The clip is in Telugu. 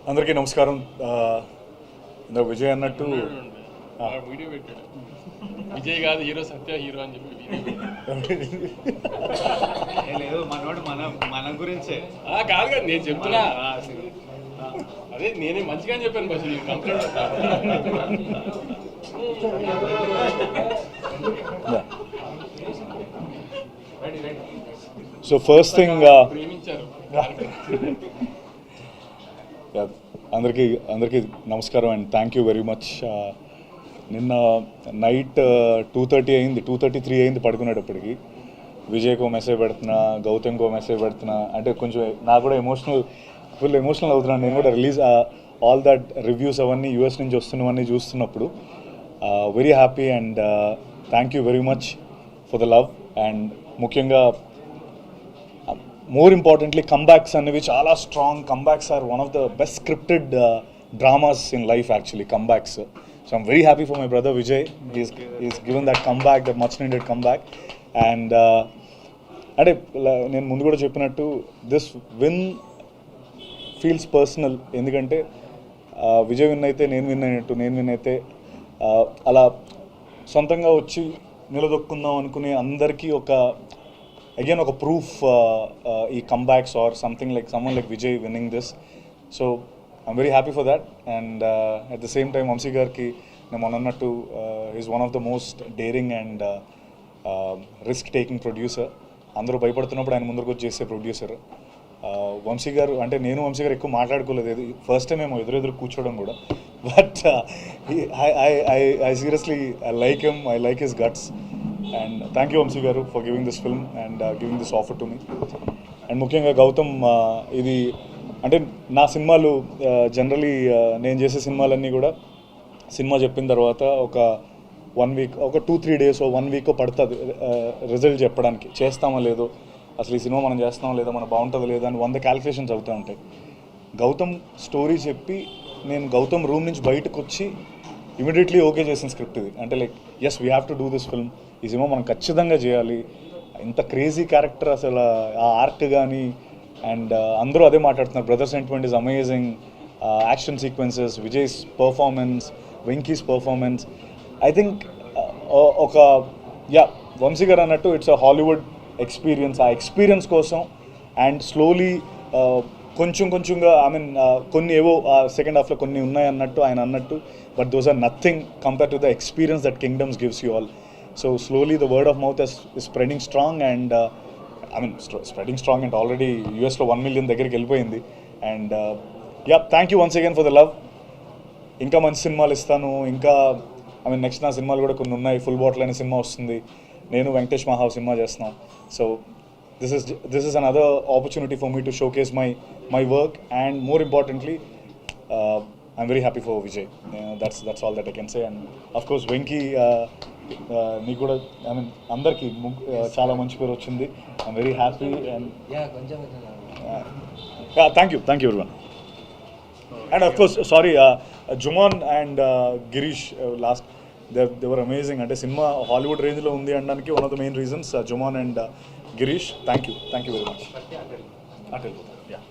అందరికీ నమస్కారం. ఇందాక విజయ్ అన్నట్టు వీడియో పెట్టాడు, విజయ్ కాదు హీరో, సత్య హీరో అని చెప్పి లేదు మనోడు మన గురించే కాదు కదా నేను చెప్తున్నా. అదే నేనే మంచిగా చెప్పాను bus complaint. So first thing ప్రేమించారు. అందరికీ నమస్కారం and thank you very much. నిన్న నైట్ 2:30 అయింది, 2:33 అయింది పడుకునేటప్పటికి. విజయ్కో మెసేజ్ పెడుతున్నా, గౌతమ్కో మెసేజ్ పెడుతున్నా, అంటే కొంచెం నాకు కూడా ఫుల్ ఎమోషనల్ అవుతున్నాను. నేను కూడా రిలీజ్ ఆల్ దట్ రివ్యూస్ అవన్నీ యూఎస్ నుంచి వస్తున్నవన్నీ చూస్తున్నప్పుడు very happy and thank you very much for the love. And ముఖ్యంగా మోర్ ఇంపార్టెంట్లీ కంబ్యాక్స్ అనేవి చాలా strong. Comebacks are one of the best scripted dramas in life actually, comebacks. So I'm very happy for my brother Vijay. Is given that comeback, that much needed comeback. And అంటే నేను ముందు కూడా చెప్పినట్టు దిస్ విన్ ఫీల్స్ పర్సనల్. ఎందుకంటే విజయ్ విన్ అయితే నేను విన్ అయినట్టు, నేను విన్ అయితే అలా సొంతంగా వచ్చి నిలదొక్కుందాం అనుకునే అందరికీ again ఒక ప్రూఫ్ ఈ comebacks or something like someone like Vijay winning this. So I'm very happy for that. And at the same time Vamsi గారికి నేను అన్నట్టు is one of the most daring and risk taking producer. అందరూ భయపడుతున్నప్పుడు ఆయన ముందరకు వచ్చి చేసే ప్రొడ్యూసర్ వంశీ గారు. అంటే నేను వంశీ గారు ఎక్కువ మాట్లాడుకోలేదు, ఫస్ట్ టైం మేము ఎదురెదురు కూర్చోవడం కూడా. But I seriously I like him, I like his guts. And thank you Vamsi garu for giving this film and giving this offer to me. And ముఖ్యంగా గౌతమ్, ఇది అంటే నా సినిమాలు జనరలీ నేను చేసే సినిమాలన్నీ కూడా సినిమా చెప్పిన తర్వాత ఒక 1 వీక్, ఒక 2-3 days, 1 week పడుతుంది రిజల్ట్ చెప్పడానికి. చేస్తామో లేదో, అసలు ఈ సినిమా మనం చేస్తామో లేదో, మనం బాగుంటుందో లేదో అని 100 క్యాలిక్యులేషన్స్ అవుతూ ఉంటాయి. గౌతమ్ స్టోరీ చెప్పి నేను గౌతమ్ రూమ్ నుంచి బయటకు వచ్చి ఇమీడియట్లీ ఓకే చేసిన స్క్రిప్ట్ ఇది. అంటే like yes we have to do this film, ఈ సినిమా మనం ఖచ్చితంగా చేయాలి. ఇంత క్రేజీ క్యారెక్టర్, అసలు ఆ ఆర్ట్ కానీ. అండ్ అందరూ అదే మాట్లాడుతున్నారు, brother sentiment is amazing, action sequences, Vijay's performance, Venky's performance. I think ఒక వంశీ గారు అన్నట్టు ఇట్స్ అ హాలీవుడ్ ఎక్స్పీరియన్స్. ఆ ఎక్స్పీరియన్స్ కోసం అండ్ స్లోలీ కొంచెంగా ఐ మీన్ కొన్ని ఏవో సెకండ్ హాఫ్లో కొన్ని ఉన్నాయి అన్నట్టు ఆయన అన్నట్టు, but those are nothing compare to the experience that Kingdom's gives you all. So slowly the word of mouth is spreading strong and I mean spreading strong and already యూఎస్లో 1 million దగ్గరికి వెళ్ళిపోయింది. And thank you once again for the love. ఇంకా మంచి సినిమాలు ఇస్తాను. ఇంకా ఐ మీన్ నెక్స్ట్ నా సినిమాలు కూడా కొన్ని ఉన్నాయి. ఫుల్ బాటిల్ అనే సినిమా వస్తుంది, నేను వెంకటేష్ మహావ్ సినిమా చేస్తున్నాం. So this is another opportunity for me to showcase my work, and more importantly I'm very happy for Vijay. That's all that I can say. And of course Venki, నీకు కూడా ఐ మీన్ అందరికీ చాలా మంచి పేరు వచ్చింది. I'm very happy and thank you everyone. And of course sorry, Juman and Girish, last they were amazing. అంటే సినిమా హాలీవుడ్ రేంజ్లో ఉంది అనడానికి one of the main reasons Juman and Girish. Thank you very much. Atel. Yeah.